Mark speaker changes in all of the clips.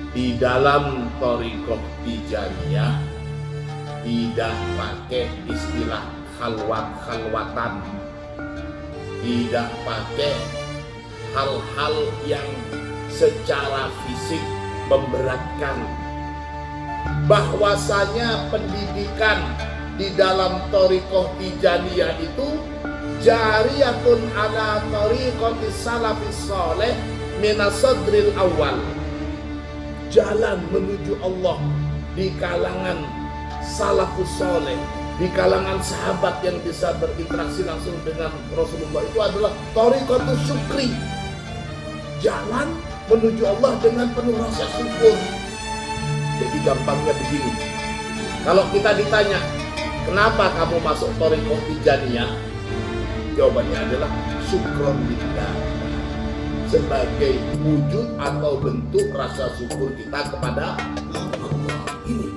Speaker 1: Di dalam thariqah Tijaniyah tidak pakai istilah khalwat-khalwatan, tidak pakai hal-hal yang secara fisik memberatkan. Bahwasanya pendidikan di dalam thariqah Tijaniyah itu jariyatun ala thariqatis salafis saleh minasadril awal, jalan menuju Allah di kalangan salafus saleh, di kalangan sahabat yang bisa berinteraksi langsung dengan Rasulullah, itu adalah thariqatus syukri, jalan menuju Allah dengan penuh rasa syukur. Jadi gampangnya begini, kalau kita ditanya kenapa kamu masuk thariqah Tijaniyah, jawabannya adalah syukron lillah, sebagai wujud atau bentuk rasa syukur kita kepada Allah. Ini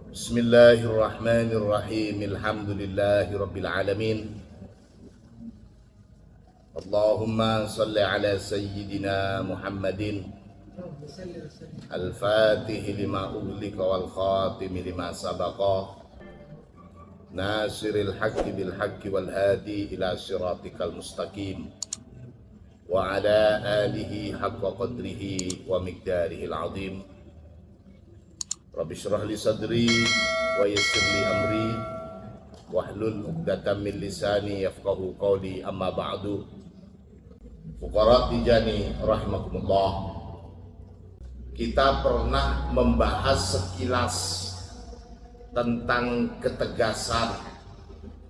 Speaker 1: Bismillahirrahmanirrahim. Alhamdulillahirabbil alamin. Allahumma salli ala sayyidina Muhammadin al-fatih lima ughliqa wal khatim lima sabaqa nasiril haqqi bil haqqi wal hadi ila siratikal mustaqim wa ala alihi haqqa qadrihi wa miqdarihil azim. Rabbi shrah li sadri wa yassir li amri wahlul 'uqdatam min lisani yafqahu qawli, amma ba'du. Fuqara Tijani rahimakumullah, kita pernah membahas sekilas tentang ketegasan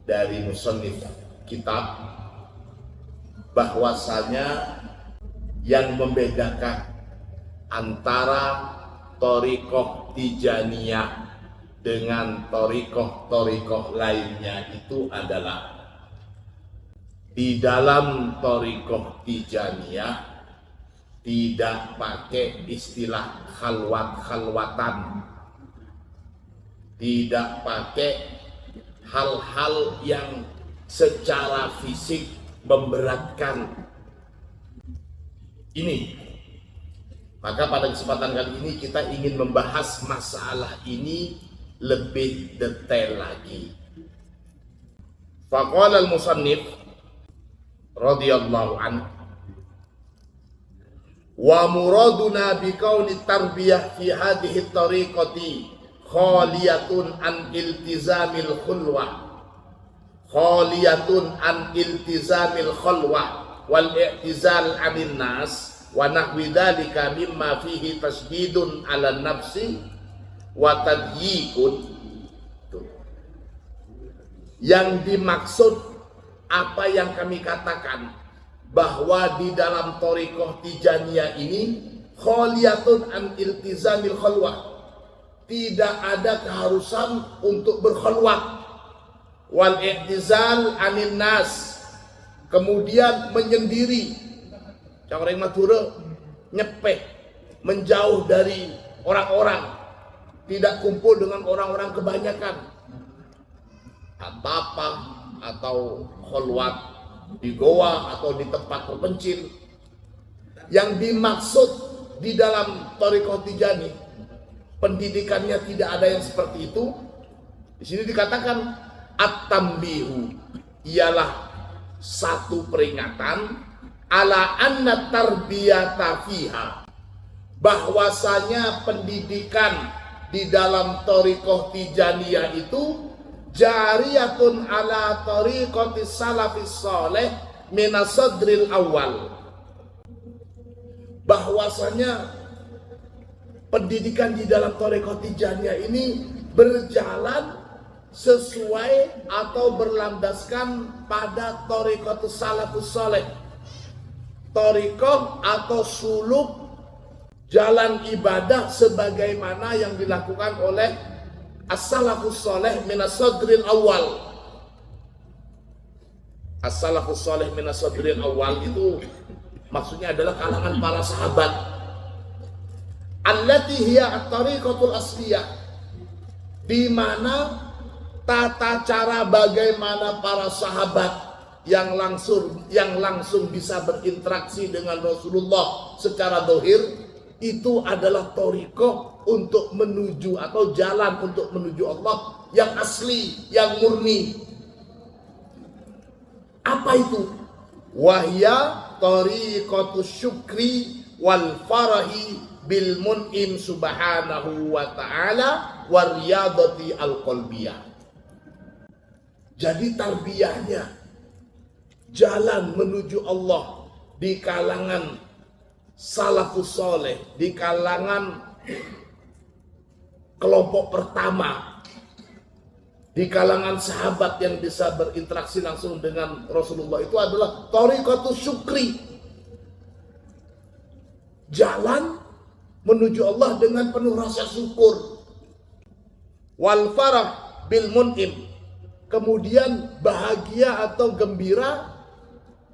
Speaker 1: dari musannif kitab, bahwasanya yang membedakan antara thariqah Tijaniyah dengan thariqah lainnya itu adalah di dalam thariqah Tijaniyah tidak pakai istilah khalwat-khalwatan, tidak pakai hal-hal yang secara fisik memberatkan. Ini, maka pada kesempatan kali ini kita ingin membahas masalah ini lebih detail lagi. Faqala al-musannif radhiyallahu anhu, wa muraduna bi kauni tarbiyah fi hadhihi tariqati khaliyatun an iltizamil khulwah, khaliyatun an iltizamil khulwah wal i'tizal 'anil nas wa nahwi dzalika mimma fihi tasdidun 'ala nafsi wa tadyiqun. Yang dimaksud apa yang kami katakan, bahwa di dalam thariqah Tijaniyah ini khaliyatun an iltizamil khalwah, tidak ada keharusan untuk berkhalwat, wal i'tizal 'anil nas, kemudian menyendiri, orang Madura nyepeh, menjauh dari orang-orang, tidak kumpul dengan orang-orang kebanyakan, atapah atau khalwat di goa atau di tempat terpencil. Yang dimaksud di dalam thariqah Tijani, pendidikannya tidak ada yang seperti itu. Di sini dikatakan at-tambihu, ialah satu peringatan, ala anna tarbiyata fiha, bahwasanya pendidikan di dalam thariqah Tijaniyah itu jariyatun ala thariqatis salafis saleh minasadril awal, bahwasanya pendidikan di dalam thariqah Tijaniyah ini berjalan sesuai atau berlandaskan pada thariqatus salafus saleh, thariqah atau suluk jalan ibadah sebagaimana yang dilakukan oleh as-salafus saleh minasadril awal. As-salafus saleh minasadril awal itu maksudnya adalah kalangan para sahabat, allati hiya at-tariqatul asliyah, di mana tata cara bagaimana para sahabat yang langsung bisa berinteraksi dengan Rasulullah secara zahir, itu adalah thariqah untuk menuju atau jalan untuk menuju Allah yang asli, yang murni. Apa itu? Wahya thariqatus syukri wal farahi bil mun'im subhanahu wa ta'ala wa riyadati al qalbiyah. Jadi tarbiyahnya jalan menuju Allah di kalangan salafus soleh, di kalangan kelompok pertama, di kalangan sahabat yang bisa berinteraksi langsung dengan Rasulullah, itu adalah thariqatus syukri, jalan menuju Allah dengan penuh rasa syukur, wal farah bil mun'im, kemudian bahagia atau gembira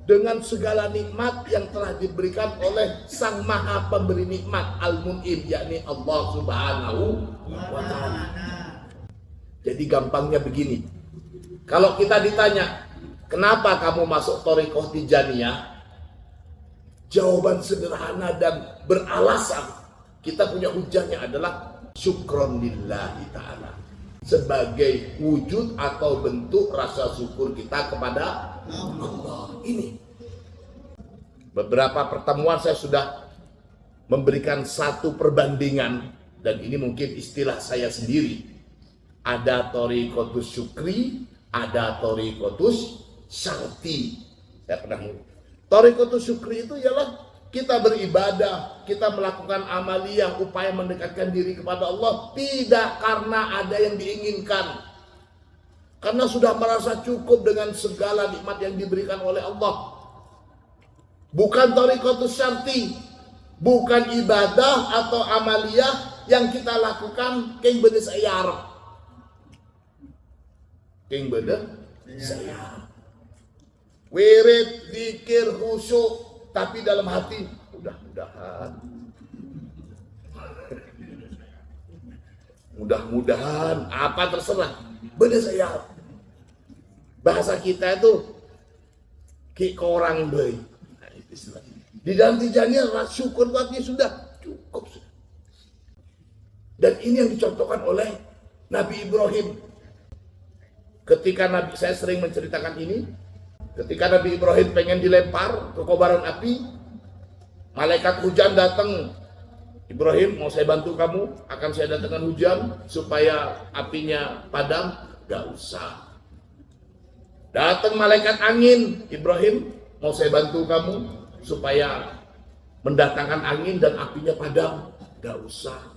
Speaker 1: dengan segala nikmat yang telah diberikan oleh Sang Maha Pemberi nikmat, Al-Mun'im, yakni Allah Subhanahu wa Ta'ala. Jadi gampangnya begini, kalau kita ditanya, kenapa kamu masuk thariqah Tijaniyah? Jawaban sederhana dan beralasan, kita punya hujahnya adalah syukron lillahi ta'ala, sebagai wujud atau bentuk rasa syukur kita kepada Allah. Ini beberapa pertemuan saya sudah memberikan satu perbandingan, dan ini mungkin istilah saya sendiri. Ada thariqatus syukri, ada thariqatus syarti. Saya pernah thariqatus syukri itu ialah kita beribadah, kita melakukan amaliyah, upaya mendekatkan diri kepada Allah tidak karena ada yang diinginkan, karena sudah merasa cukup dengan segala nikmat yang diberikan oleh Allah. Bukan thariqatus syarti, bukan ibadah atau amaliyah yang kita lakukan keng bede sayar, keng bede sayar, wirid, zikir, khusyuk, tapi dalam hati mudah-mudahan apa terserah, beda saya. Bahasa kita itu ki korang baik. Di dalam Tijaniyah syukur artinya sudah cukup. Dan ini yang dicontohkan oleh Nabi Ibrahim. Ketika saya sering menceritakan ini, ketika Nabi Ibrahim pengen dilempar ke kobaran api, malaikat hujan datang. Ibrahim, mau saya bantu kamu? Akan saya datangkan hujan supaya apinya padam? Gak usah. Datang malaikat angin. Ibrahim, mau saya bantu kamu supaya mendatangkan angin dan apinya padam? Gak usah.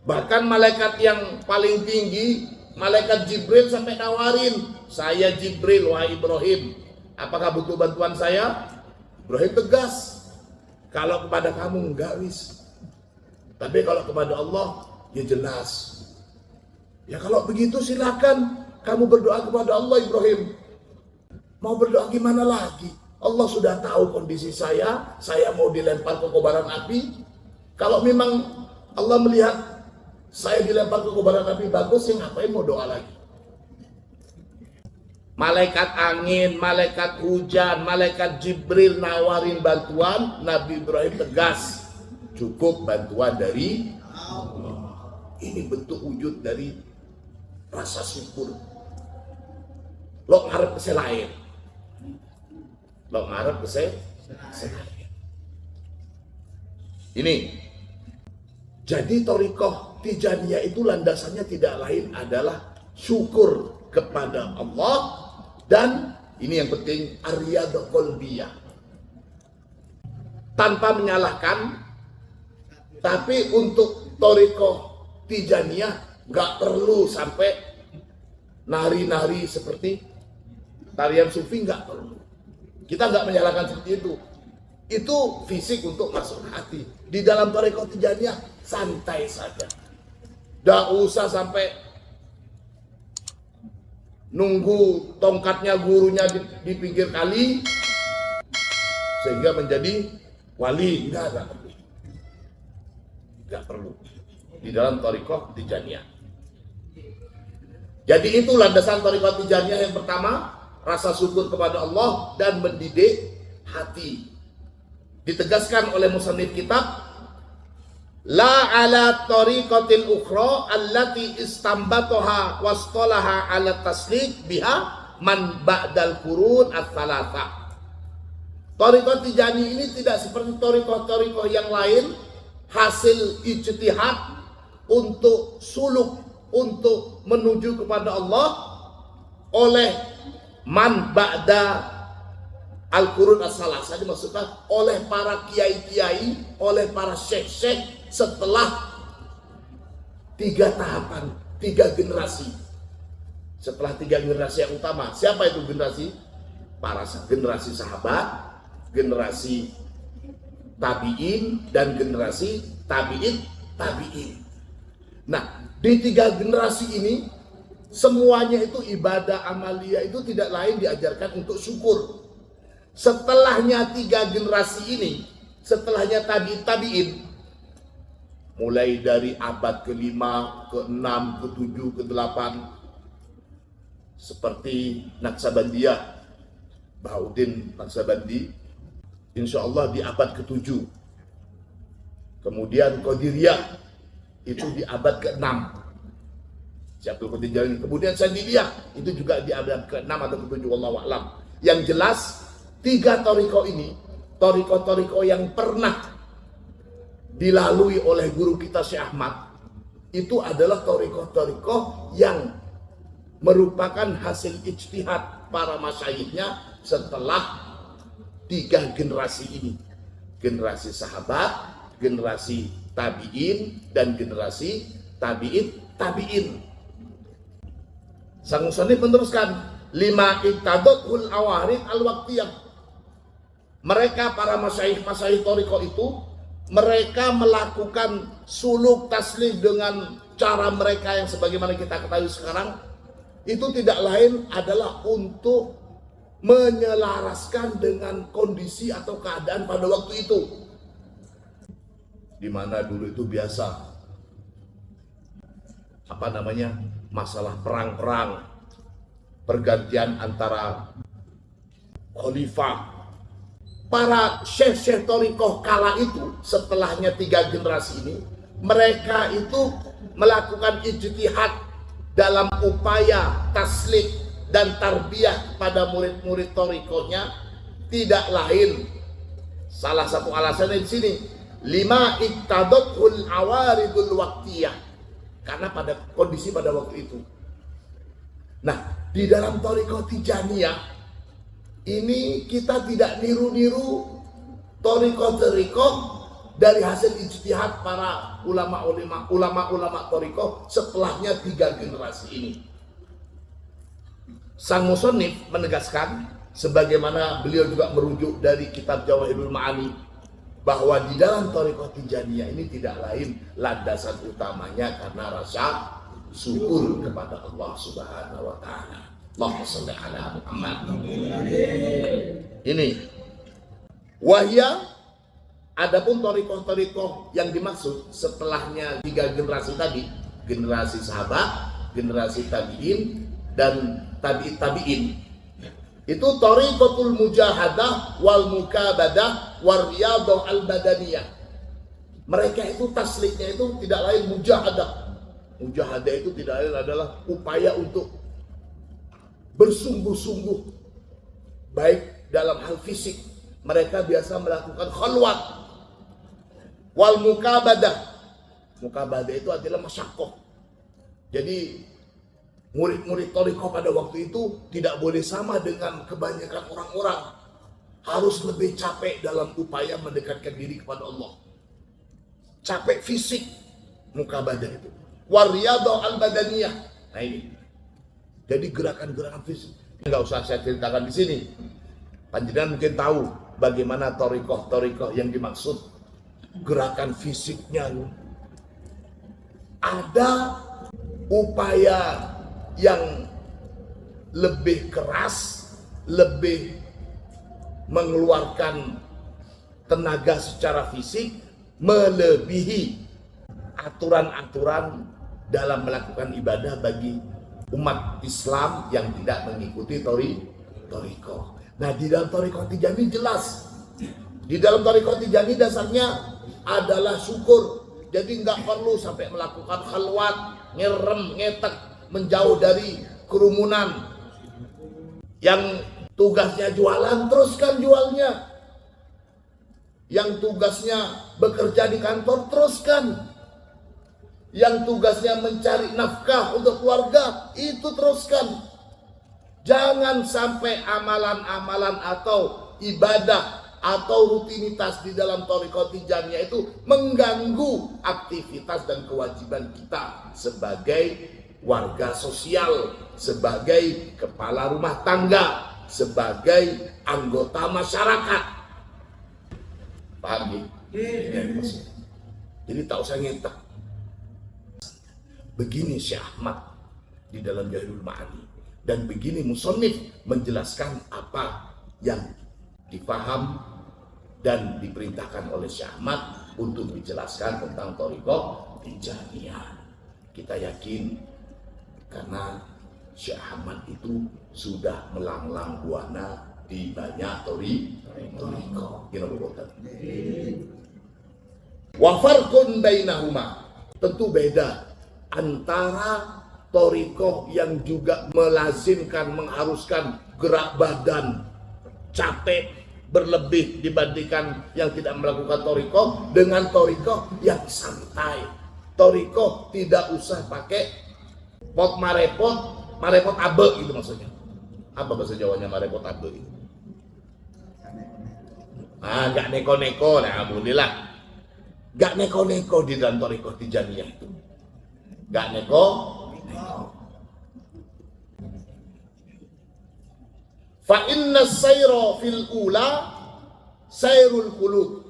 Speaker 1: Bahkan malaikat yang paling tinggi, malaikat Jibril, sampai nawarin, saya Jibril, wahai Ibrahim, apakah butuh bantuan saya? Ibrahim tegas, kalau kepada kamu enggak wis, tapi kalau kepada Allah ya jelas. Ya kalau begitu silakan kamu berdoa kepada Allah Ibrahim. Mau berdoa gimana lagi? Allah sudah tahu kondisi saya mau dilempar ke kobaran api. Kalau memang Allah melihat saya dilempar ke kobaran api bagus, ya ngapain mau doa lagi? Malaikat angin, malaikat hujan, malaikat Jibril nawarin bantuan, Nabi Ibrahim tegas, cukup bantuan dari Allah. Ini bentuk wujud dari rasa syukur. Lo ngarep ke lain, lo ngarep ke lain. Ini jadi thariqah Tijaniyah itu landasannya tidak lain adalah syukur kepada Allah, dan ini yang penting ar-riyadhah qalbiyah, tanpa menyalahkan. Tapi untuk thariqah Tijaniyah nggak perlu sampai nari-nari seperti tarian sufi, nggak perlu. Kita nggak menyalahkan seperti itu. Itu fisik untuk masuk hati. Di dalam thariqah Tijaniyah santai saja. Nggak usah sampai nunggu tongkatnya gurunya di pinggir kali sehingga menjadi wali. Nggak perlu. Nggak perlu. Di dalam thariqah Tijaniyah. Jadi itu landasan Thariqah Tijaniyah yang pertama, rasa syukur kepada Allah dan mendidik hati. Ditegaskan oleh musannif kitab, la ala tariqatil ukhra allati istambataha wastalaha ala taslik biha man ba'dal qurun ats-tsalatsa. Thariqah Tijaniyah ini tidak seperti thariqah-thariqah yang lain hasil ijtihad untuk suluk, untuk menuju kepada Allah oleh man ba'da al-qurun ats-tsalatsa. Maksudnya oleh para kiai-kiai, oleh para syekh-syekh setelah 3 tahapan, 3 generasi. Setelah 3 generasi yang utama. Siapa itu generasi? Generasi sahabat, generasi tabi'in, dan generasi tabi'in. Nah, di 3 generasi ini semuanya itu ibadah amaliyah itu tidak lain diajarkan untuk syukur. Setelahnya 3 generasi ini, setelahnya tabi'in, mulai dari abad ke-5, ke-6, ke-7, ke-8, seperti Naqsabandiyah, Bahauddin Naqsabandi, insya Allah di abad ke-7. Kemudian Qadiriyah, itu di abad ke-6. Syaikhul Qadir Jalani. Kemudian Sandiliyah, itu juga di abad ke-6 atau ke-7, wallahu a'lam. Yang jelas 3 thariqah ini, thariqah yang pernah dilalui oleh guru kita Syekh Ahmad, itu adalah thariqah yang merupakan hasil ijtihad para masyayikhnya setelah 3 generasi ini. Generasi sahabat, generasi tabi'in, dan generasi tabi'in. Sang musannif meneruskan, lima iktadatul awarid al-waqtiyah. Mereka para masyayikh thariqah itu, mereka melakukan suluk taslim dengan cara mereka yang sebagaimana kita ketahui sekarang, itu tidak lain adalah untuk menyelaraskan dengan kondisi atau keadaan pada waktu itu, di mana dulu itu biasa masalah perang-perang, pergantian antara khalifah. Para syekh-syekh thariqah kala itu, setelahnya 3 generasi ini, mereka itu melakukan ijtihad dalam upaya taslik dan tarbiyah pada murid-murid thariqahnya, tidak lain, salah satu alasannya di sini, lima iktadatul awaridul waqtiyah, karena pada kondisi pada waktu itu. Nah, di dalam thariqah Tijaniyah ini kita tidak niru-niru thariqah dari hasil ijtihad para ulama-ulama thariqah setelahnya 3 generasi ini. Sang musannif menegaskan, sebagaimana beliau juga merujuk dari kitab Jawahirul Ma'ani, bahwa di dalam thariqah Tijaniyah ini tidak lain landasan utamanya karena rasa syukur kepada Allah Subhanahu wa taala. Allahumma shalli ala Muhammad. Ini wahya, adapun thariqah yang dimaksud setelahnya 3 generasi tadi, generasi sahabat, generasi tabi'in, dan tabi'in, itu thariqatul mujahadah wal mukabadah war riyadah al badaniyah. Mereka itu tasliknya itu tidak lain mujahadah. Mujahadah itu tidak lain adalah upaya untuk bersungguh-sungguh, baik dalam hal fisik, mereka biasa melakukan khalwat. Wal mukabadah itu adalah masyaqqah. Jadi murid-murid thariqah pada waktu itu tidak boleh sama dengan kebanyakan orang-orang, harus lebih capek dalam upaya mendekatkan diri kepada Allah. Capek fisik, mukabadah itu. Wariyadhah al-badaniyah. Nah ini. Jadi gerakan-gerakan fisik. Enggak usah saya ceritakan di sini. Panjenengan mungkin tahu bagaimana thariqah yang dimaksud. Gerakan fisiknya. Ada upaya yang lebih keras, lebih mengeluarkan tenaga secara fisik, melebihi aturan-aturan dalam melakukan ibadah bagi umat Islam yang tidak mengikuti Thariqah. Nah, di dalam Thariqah Tijaniyah jelas. Di dalam Thariqah Tijaniyah dasarnya adalah syukur. Jadi nggak perlu sampai melakukan khalwat, ngerem, ngetek, menjauh dari kerumunan. Yang tugasnya jualan, teruskan jualnya. Yang tugasnya bekerja di kantor, teruskan. Yang tugasnya mencari nafkah untuk keluarga, itu teruskan. Jangan sampai amalan-amalan atau ibadah atau rutinitas di dalam Thariqah Tijaniyah itu mengganggu aktivitas dan kewajiban kita sebagai warga sosial, sebagai kepala rumah tangga, sebagai anggota masyarakat. Paham ya? Jadi tak usah ngetek. Begini Syekh Ahmad di dalam Jawahirul Ma'ani, dan begini musannif menjelaskan apa yang dipaham dan diperintahkan oleh Syekh Ahmad untuk dijelaskan tentang Thariqah Tijaniyah. Kita yakin karena Syekh Ahmad itu sudah melanglang buana di banyak Thariqah. Wa farqun bainahuma, tentu beda antara Thariqah yang juga melazimkan, mengharuskan gerak badan, capek berlebih dibandingkan yang tidak melakukan Thariqah, dengan Thariqah yang santai. Thariqah tidak usah pakai pot marepot abe, itu maksudnya. Apa bahasa Jawanya marepot abe itu? Gak neko-neko, nah alhamdulillah. Gak neko-neko di dalam Thariqah Tijaniyah itu. Gak neko-neko. Fa inna sayra fil ula sayrul qulub.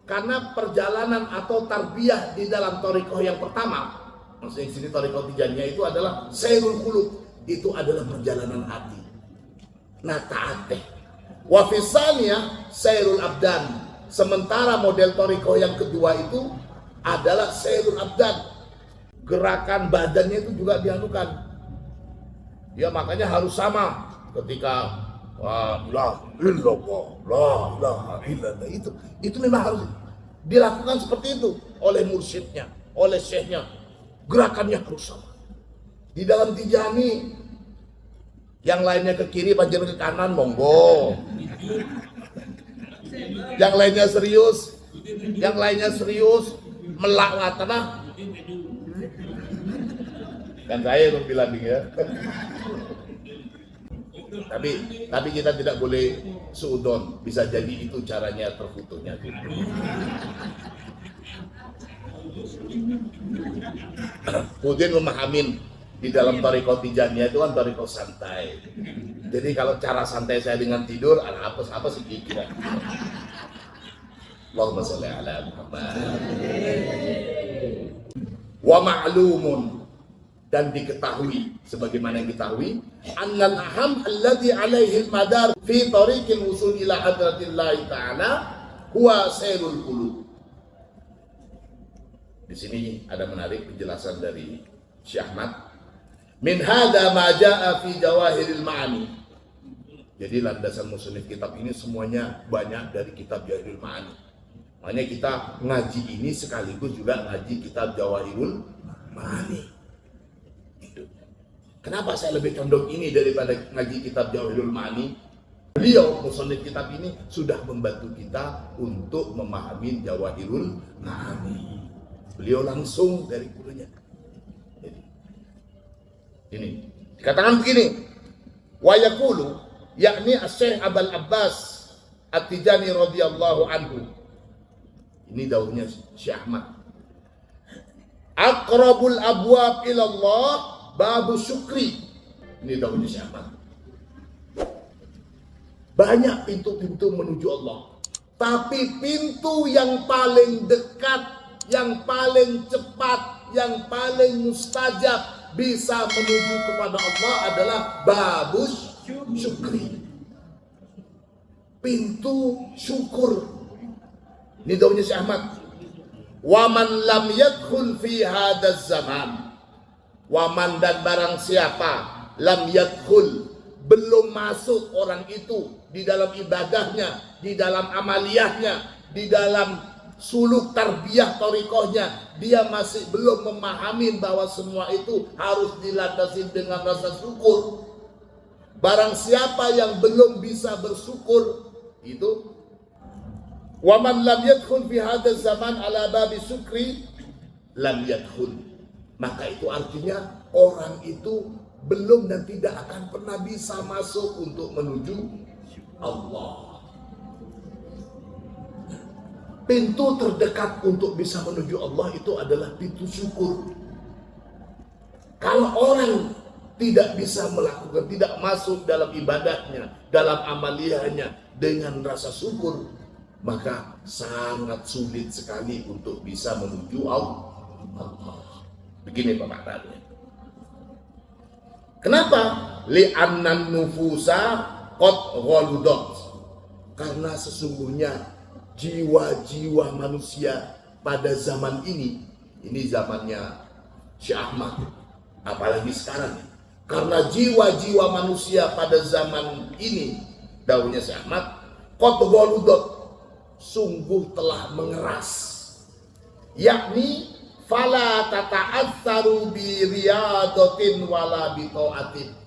Speaker 1: Karena perjalanan atau tarbiyah di dalam Thariqah yang pertama, maksudnya di sini Thariqah Tijaniyah itu adalah sayrul qulub, itu adalah perjalanan hati. Nah, ta'ateh. Wa fisaniya sayrul abdan. Sementara model Thariqah yang kedua itu adalah sayrul abdan. Gerakan badannya itu juga dianukan. Ya, makanya harus sama ketika la illallah, la ilaha illallah, itu memang harus dilakukan seperti itu oleh mursyidnya, oleh syekhnya. Gerakannya harus sama. Di dalam Tijani, yang lainnya ke kiri, panjang ke kanan, monggo. Yang lainnya serius, melak tanah. Kan saya yang bilang ya. Tapi kita tidak boleh suudon, bisa jadi itu caranya terfotonya. Kemudian memahamin di dalam Thariqah Tijaniyah itu kan Thariqah santai. Jadi kalau cara santai saya dengan tidur, apa sih kira? Allahumma sholli ala Muhammad. Wa ma'lumun, dan diketahui, sebagaimana yang diketahui, annal aham alladhi alaihi al-madar fi tariqil wusul ila hadratillah ta'ala huwa sayrul qulub. Di sini ada menarik penjelasan dari Syekh Ahmad. Min hadza ma jaa fi jawahiril ma'ani. Jadi landasan musannif kitab ini semuanya banyak dari kitab Jawahirul Ma'ani. Makanya kita ngaji ini sekaligus juga ngaji kitab Jawahirul Ma'ani. Kenapa saya lebih condong ini daripada ngaji kitab Jawahirul Ma'ani? Beliau musannif kitab ini sudah membantu kita untuk memahami Jawahirul Ma'ani. Beliau langsung dari gurunya. Jadi, ini dikatakan begini, wa yaqulu, yakni Syekh Abul Abbas At-Tijani radhiyallahu anhu. Ini dawuhnya Syekh Ahmad. Aqrabul abwab ila Allah babu syukri. Ini dawuhnya Syekh Ahmad. Banyak pintu-pintu menuju Allah, tapi pintu yang paling dekat, yang paling cepat, yang paling mustajab bisa menuju kepada Allah adalah babus syukri. Pintu syukur. Ini dawuhnya Syekh Ahmad. Wa man lam yadkhul fi hadzal zaman Waman dan barang siapa lam yadkhul, belum masuk orang itu di dalam ibadahnya, di dalam amaliyahnya, di dalam suluk tarbiyah torikohnya, dia masih belum memahami bahwa semua itu harus dilandasi dengan rasa syukur. Barang siapa yang belum bisa bersyukur itu, waman lam yadkhul fi hadzal zaman ala babi syukri lam yadkhul, maka itu artinya orang itu belum dan tidak akan pernah bisa masuk untuk menuju Allah. Pintu terdekat untuk bisa menuju Allah itu adalah pintu syukur. Kalau orang tidak bisa melakukan, tidak masuk dalam ibadahnya, dalam amaliyahnya dengan rasa syukur, maka sangat sulit sekali untuk bisa menuju Allah. Begini pemaknanya. Kenapa? Li'annan nufusa qad ghaludat. Karena sesungguhnya jiwa-jiwa manusia pada zaman ini zamannya Syekh Ahmad, apalagi sekarang. Karena jiwa-jiwa manusia pada zaman ini, daunnya Syekh Ahmad, qad ghaludat, sungguh telah mengeras. Yakni fala tata'atsaru bi riyadatin wala bi ta'atin.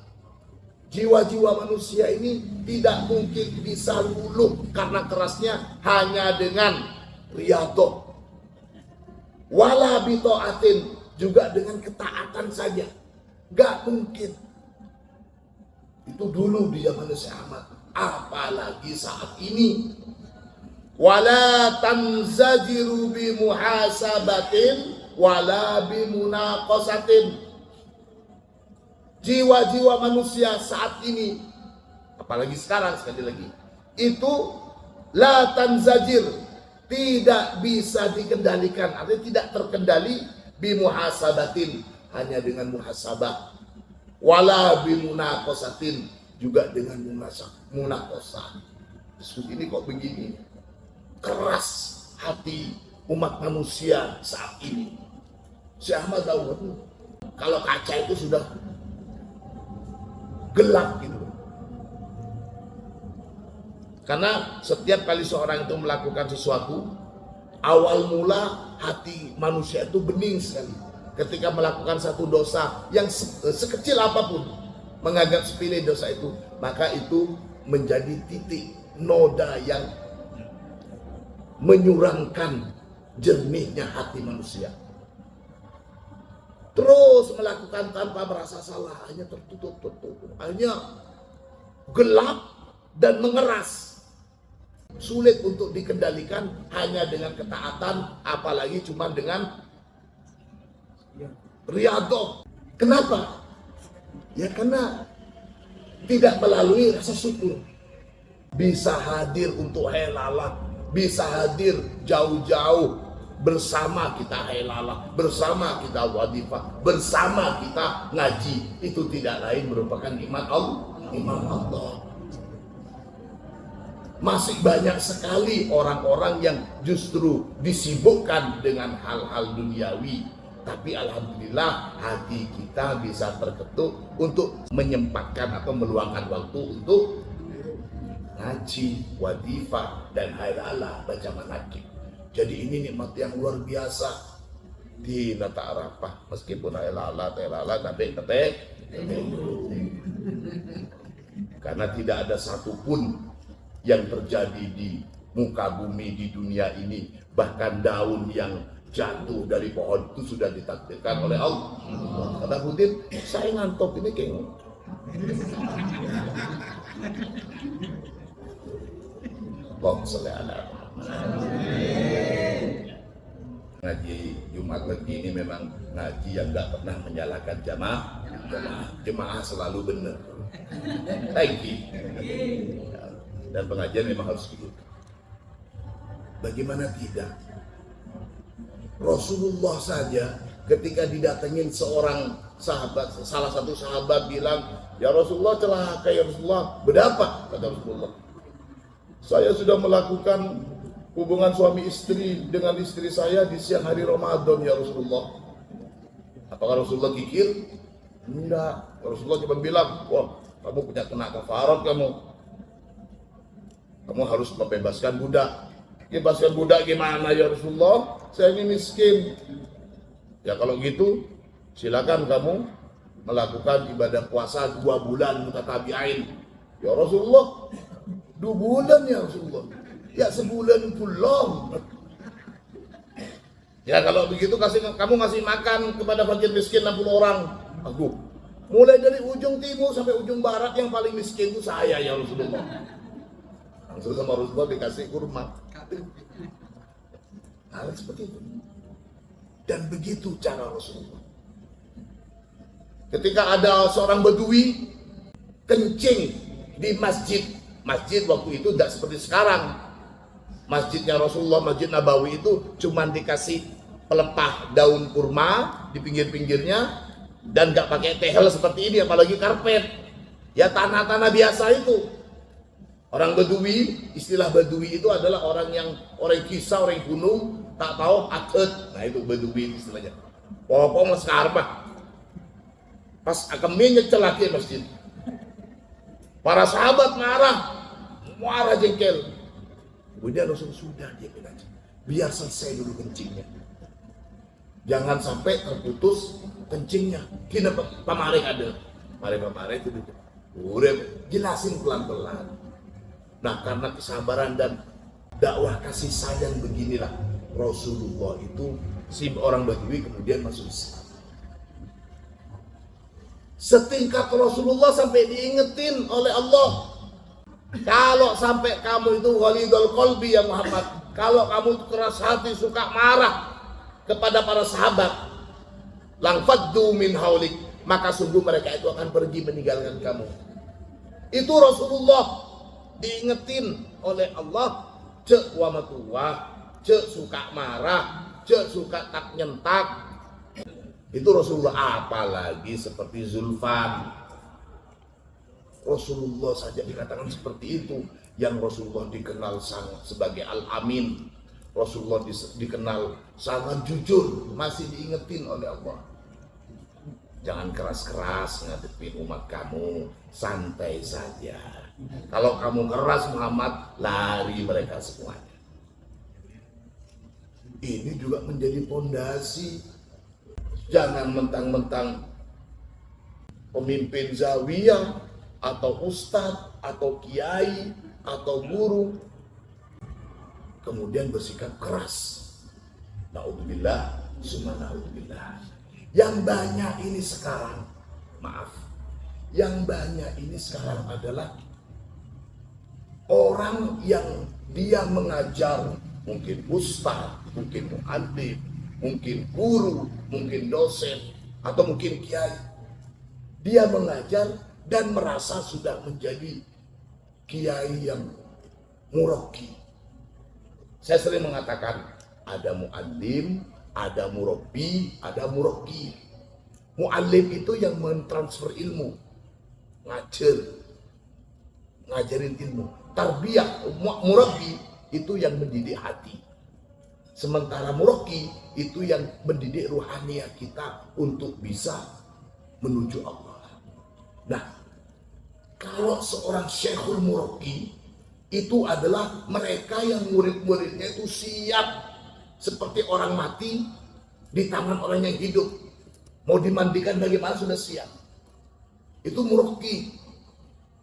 Speaker 1: Jiwa-jiwa manusia ini tidak mungkin bisa luluh karena kerasnya hanya dengan riyadah. Wala bi ta'atin, juga dengan ketaatan saja. Gak mungkin. Itu dulu di zaman Syekh Ahmad, apalagi saat ini. Wala tanzajiru bi muhasabatin wala bimunaqasatin. Jiwa-jiwa manusia saat ini, apalagi sekarang, sekali lagi, itu la tanzajir, tidak bisa dikendalikan, artinya tidak terkendali, bimuhasabatin, hanya dengan muhasabah, wala bimunaqasatin, juga dengan munaqasah. Diskusi ini kok begini keras hati umat manusia saat ini. Syekh Ahmad tahu, kalau kaca itu sudah gelap gitu. Karena setiap kali seorang itu melakukan sesuatu, awal mula hati manusia itu bening sekali. Ketika melakukan satu dosa yang sekecil apapun, menganggap sepele dosa itu, maka itu menjadi titik noda yang menyuramkan jernihnya hati manusia. Terus melakukan tanpa merasa salah, hanya tertutup, hanya gelap dan mengeras. Sulit untuk dikendalikan hanya dengan ketaatan, apalagi cuma dengan riyadhah. Kenapa? Ya karena tidak melalui rasa syukur. Bisa hadir untuk helalah, bisa hadir jauh-jauh bersama kita helalah, bersama kita wadifah, bersama kita ngaji. Itu tidak lain merupakan nikmat Allah. Masih banyak sekali orang-orang yang justru disibukkan dengan hal-hal duniawi, tapi alhamdulillah hati kita bisa terketuk untuk menyempatkan atau meluangkan waktu untuk ngaji, wadifah, dan halalah, baca manakib. Jadi ini nikmat yang luar biasa di nata arafah, meskipun halalah tapi karena tidak ada satupun yang terjadi di muka bumi di dunia ini, bahkan daun yang jatuh dari pohon itu sudah ditakdirkan oleh Allah. Kata Budin, saya ngantuk ini kayak ngaji Jumat lagi ini memang ngaji yang nggak pernah menyalahkan jemaah selalu benar. Thank you. Dan pengajian memang harus begitu. Bagaimana tidak? Rasulullah saja ketika didatengin seorang sahabat, salah satu sahabat bilang, ya Rasulullah celaka ya Rasulullah. Berapa? Kata Rasulullah, saya sudah melakukan hubungan suami istri dengan istri saya di siang hari Ramadan ya Rasulullah. Apakah Rasulullah kikir? Enggak. Rasulullah cuma bilang, wah kamu punya kena kafarat kamu. Kamu harus membebaskan budak. Bebaskan budak gimana ya Rasulullah? Saya ini miskin. Ya kalau gitu, silakan kamu melakukan ibadah puasa 2 bulan mutatabi'ain. Ya Rasulullah, 2 bulan ya Rasulullah. Ya sebulan pulang. Ya kalau begitu kamu ngasih makan kepada fakir miskin 60 orang. Aku mulai dari ujung timur sampai ujung barat yang paling miskin itu saya ya Rasulullah. Langsung sama Rasulullah dikasih kurma. Hal seperti itu. Dan begitu cara Rasulullah. Ketika ada seorang Badui kencing di masjid. Masjid waktu itu tidak seperti sekarang. Masjidnya Rasulullah, Masjid Nabawi itu cuma dikasih pelepah daun kurma di pinggir-pinggirnya dan nggak pakai tehel seperti ini, apalagi karpet. Ya tanah-tanah biasa itu. Orang Badui, istilah Badui itu adalah orang kisah, orang gunung, tak tahu atet. Nah itu Badui istilahnya. Pokoknya sekarang pas kami nyecelaki masjid. Para sahabat marah jengkel. Kemudian Rasul sudah dia bilang, biar selesai dulu kencingnya. Jangan sampai terputus kencingnya. Kini pamare ada. Pamare itu udah jelasin pelan-pelan. Nah karena kesabaran dan dakwah kasih sayang beginilah Rasulullah itu si orang Badui kemudian masuk Islam. Setingkat Rasulullah sampai diingetin oleh Allah. Kalau sampai kamu itu walidul qalbi ya Muhammad, kalau kamu keras hati, suka marah kepada para sahabat, langfaddu min haulik, maka sungguh mereka itu akan pergi meninggalkan kamu. Itu Rasulullah diingetin oleh Allah, cek wamatua, cek suka marah, cek suka tak nyentak. Itu Rasulullah, apalagi seperti Zulfan. Rasulullah saja dikatakan seperti itu. Yang Rasulullah dikenal sebagai Al-Amin. Rasulullah dikenal sangat jujur, masih diingetin oleh Allah. Jangan keras-keras ngadepin umat kamu, santai saja. Kalau kamu keras Muhammad, lari mereka semuanya. Ini juga menjadi fondasi. Jangan mentang-mentang pemimpin zawiyah atau ustadz atau kiai atau guru kemudian bersikap keras. Naudzubillah, summa naudzubillah. Yang banyak ini sekarang, yang banyak ini sekarang adalah orang yang dia mengajar, mungkin ustadz, mungkin mu'adzim, mungkin guru, mungkin dosen, atau mungkin kiai. Dia mengajar dan merasa sudah menjadi kiai yang murabbi. Saya sering mengatakan ada mu'allim, ada murabbi, ada murabbi. Mu'allim itu yang mentransfer ilmu, ngajarin ilmu. Tarbiyah, murabbi itu yang mendidik hati. Sementara murabbi itu yang mendidik ruhaniyah kita untuk bisa menuju Allah. Nah, kalau seorang syekhul murabbi itu adalah mereka yang murid-muridnya itu siap seperti orang mati di tangan orang yang hidup. Mau dimandikan bagaimana sudah siap. Itu murabbi.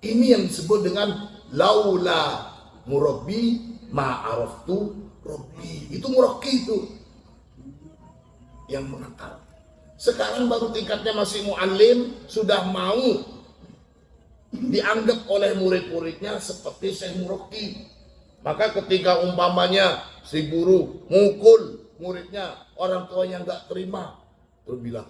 Speaker 1: Ini yang disebut dengan laula murabbi ma'araftu rabbi. Itu murabbi itu yang mengantar. Sekarang baru tingkatnya masih mu'allim, sudah mau dianggap oleh murid-muridnya seperti syekh murabbi. Maka ketika umpamanya si guru mukul muridnya, orang tuanya nggak terima, terus bilang,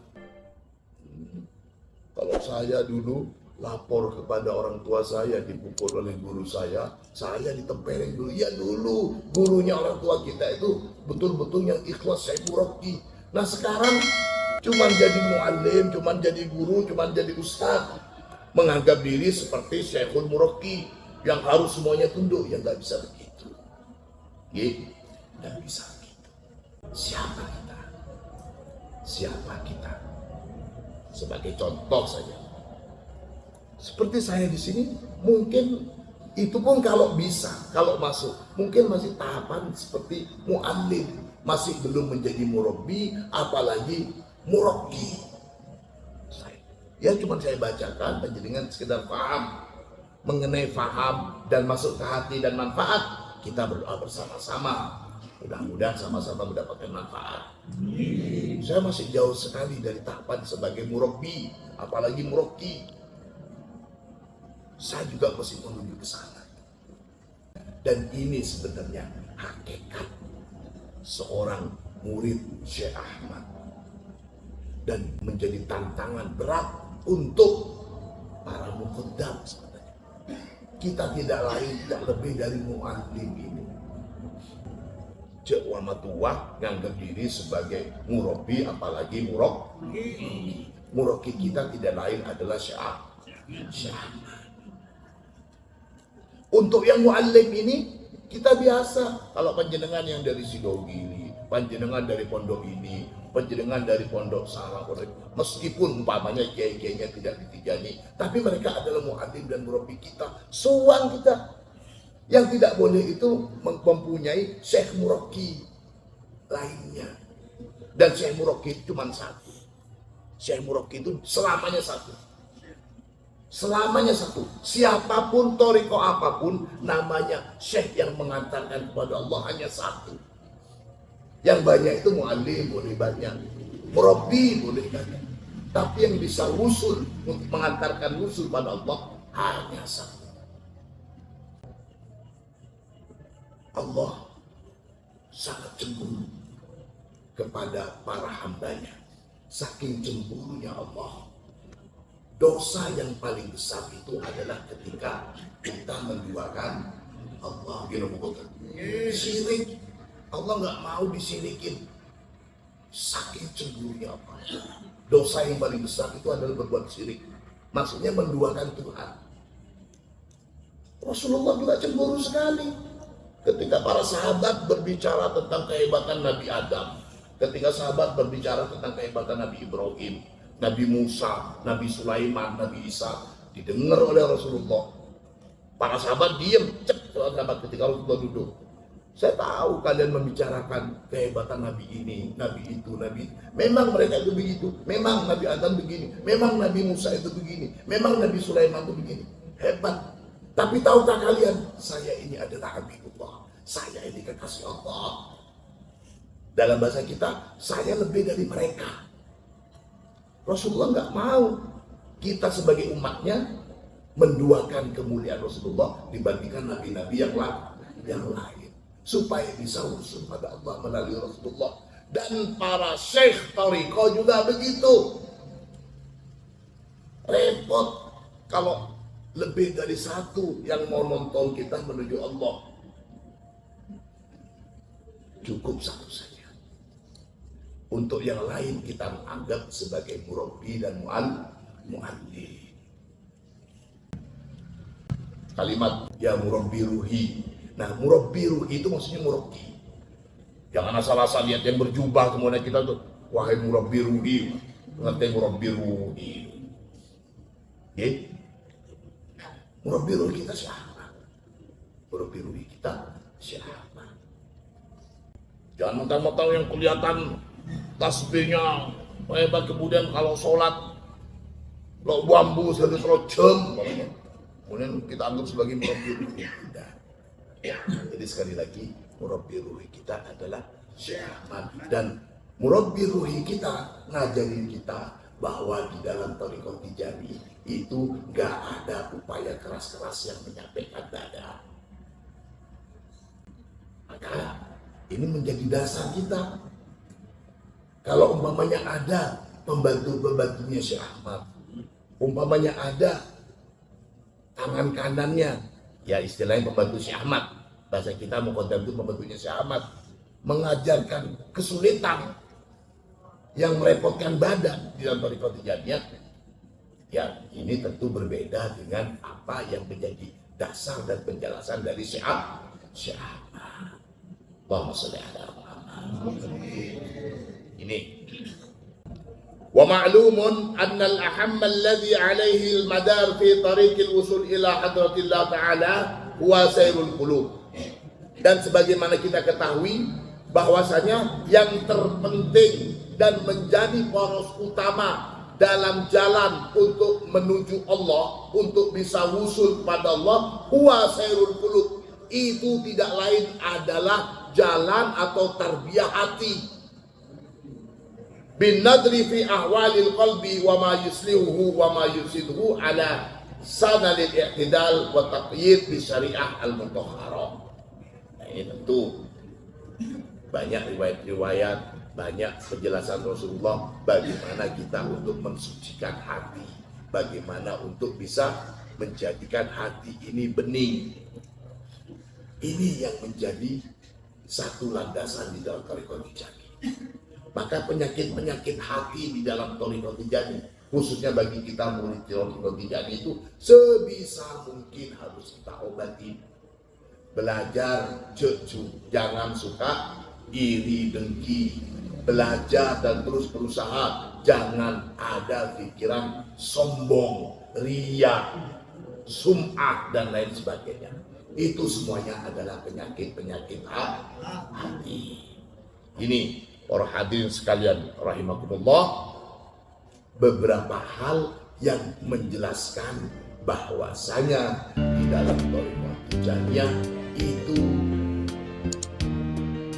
Speaker 1: kalau saya dulu lapor kepada orang tua saya dipukul oleh guru saya ditempelin dulu. Ya dulu gurunya orang tua kita itu betul-betul yang ikhlas syekh murabbi. Nah sekarang cuman jadi mu'allim, cuman jadi guru, cuman jadi ustaz, menganggap diri seperti syekhul murabbi yang harus semuanya tunduk. Ya nggak bisa begitu. Nggak bisa begitu. Siapa kita? Siapa kita? Sebagai contoh saja. Seperti saya di sini, mungkin itu pun kalau bisa, kalau masuk, mungkin masih tahapan seperti mu'allim, masih belum menjadi murabbi, apalagi murabbi. Ya cuma saya bacakan, panjenengan sekedar paham, mengenai paham dan masuk ke hati dan manfaat, kita berdoa bersama-sama. Mudah-mudahan sama-sama mendapatkan manfaat. Saya masih jauh sekali dari tahapan sebagai murabbi, apalagi murabbi. Saya juga masih menuju ke sana. Dan ini sebenarnya hakikat seorang murid Syekh Ahmad. Dan menjadi tantangan berat untuk para muqaddam sebenarnya. Kita tidak lain, tidak lebih dari mu'allim ini. Cek tua nganggap diri sebagai murabbi, apalagi murabbi. Murabbi kita tidak lain adalah Syekh Ahmad. Untuk yang mu'allim ini kita biasa. Kalau panjenengan yang dari Sidogiri, panjenengan dari pondok ini, panjenengan dari pondok sana, meskipun umpamanya kiai-kiainya tidak ditijani, tapi mereka adalah mu'allim dan murabbi kita, suang kita. Yang tidak boleh itu mempunyai syekh murabbi lainnya. Dan syekh murabbi itu cuma satu. Syekh murabbi itu selamanya satu. Selamanya satu. Siapapun, toriko apapun, namanya syekh yang mengantarkan kepada Allah hanya satu. Yang banyak itu mu'allim boleh banyak, murabbi boleh banyak. Tapi yang bisa wusul, untuk mengantarkan wusul pada Allah hanya satu. Allah sangat cemburu kepada para hambanya. Saking cemburunya Allah. Dosa yang paling besar itu adalah ketika kita menduakan Allah. Syirik. Allah nggak mau disirikin. Saking cemburunya Allah. Dosa yang paling besar itu adalah berbuat syirik. Maksudnya menduakan Tuhan. Rasulullah juga cemburu sekali. Ketika para sahabat berbicara tentang kehebatan Nabi Adam. Ketika sahabat berbicara tentang kehebatan Nabi Ibrahim. Nabi Musa, Nabi Sulaiman, Nabi Isa, didengar oleh Rasulullah. Para sahabat diam, sahabat ketika Rasulullah duduk. Saya tahu kalian membicarakan kehebatan Nabi ini, Nabi itu, Nabi. Memang mereka itu begitu. Memang Nabi Adam begini. Memang Nabi Musa itu begini. Memang Nabi Sulaiman itu begini. Hebat. Tapi tahukah kalian, saya ini adalah Habibullah. Saya ini kekasih Allah. Dalam bahasa kita, saya lebih dari mereka. Rasulullah nggak mau kita sebagai umatnya menduakan kemuliaan Rasulullah dibandingkan nabi-nabi yang lain, supaya bisa usul pada Allah melalui Rasulullah. Dan para syekh tariqah juga begitu. Repot kalau lebih dari satu yang mau nonton kita menuju Allah. Cukup satu saja. Untuk yang lain kita anggap sebagai murabbi dan mu'allim. Kalimat ya murabbi ruhi. Nah, murabbi ruhi itu maksudnya murabbi. Jangan asal-asal lihat yang berjubah kemudian kita tuh, wahai murabbi ruhi, ngerti murabbi ruhi. Murabbi ruhi kita siapa? Murabbi ruhi kita siapa? Jangan mentang-mentang yang kelihatan tasbihnya hebat, kemudian kalau sholat lo bambu satu jam, kemudian kita anggap sebagai murabbi ruhi. Jadi sekali lagi murabbi ruhi kita adalah Syekh Ahmad, dan murabbi ruhi kita ngajarin kita bahwa di dalam thariqah Tijaniyah itu gak ada upaya keras-keras yang menyampaikan dada. Maka ini menjadi dasar kita. Kalau umpamanya ada pembantu-pembantunya Syekh Ahmad, umpamanya ada tangan kanannya, ya istilahnya pembantu Syekh Ahmad, bahasa kita muqaddam itu pembantunya Syekh Ahmad, mengajarkan kesulitan yang merepotkan badan di dalam thariqah Tijaniyah, ya ini tentu berbeda dengan apa yang menjadi dasar dan penjelasan dari Syekh Ahmad. Allahumma sholli ala Muhammad. Ini Wa ma'lumun anna al-ahamma alladhi alaihi al-madar fi tariqil wusul ila hadratillah ta'ala huwa sayrul qulub. Dan sebagaimana kita ketahui bahwasanya yang terpenting dan menjadi poros utama dalam jalan untuk menuju Allah, untuk bisa wusul kepada Allah, huwa sayrul qulub, itu tidak lain adalah jalan atau tarbiyah hati. Bin nadri fi ahwalil qalbi wa ma yuslihuhu wa ma yufsiduhu ala sanadil i'tidal wa taqyid bi syariah al-mutahharah. Nah, ini tentu banyak riwayat-riwayat, banyak penjelasan Rasulullah bagaimana kita untuk mensucikan hati, bagaimana untuk bisa menjadikan hati ini bening. Ini yang menjadi satu landasan di dalam Thariqah Tijani. Maka penyakit-penyakit hati di dalam Thariqah Tijani, khususnya bagi kita murid Thariqah Tijani, itu sebisa mungkin harus kita obati. Belajar jujur, jangan suka iri dengki, belajar dan terus berusaha, jangan ada pikiran sombong, riya, sum'ah dan lain sebagainya. Itu semuanya adalah penyakit-penyakit hati. Ini para hadirin sekalian rahimakumullah, beberapa hal yang menjelaskan bahwasanya di dalam Thariqah Tijaniyah itu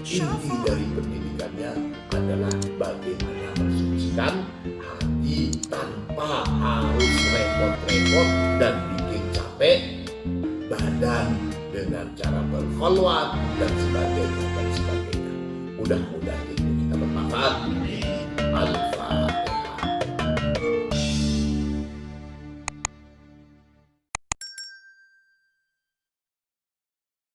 Speaker 1: inti dari pendidikannya adalah bagaimana mensucikan hati tanpa harus repot-repot dan bikin capek badan dengan cara berkholwat dan sebagainya. Mudah-mudahan itu kita bermanfaat.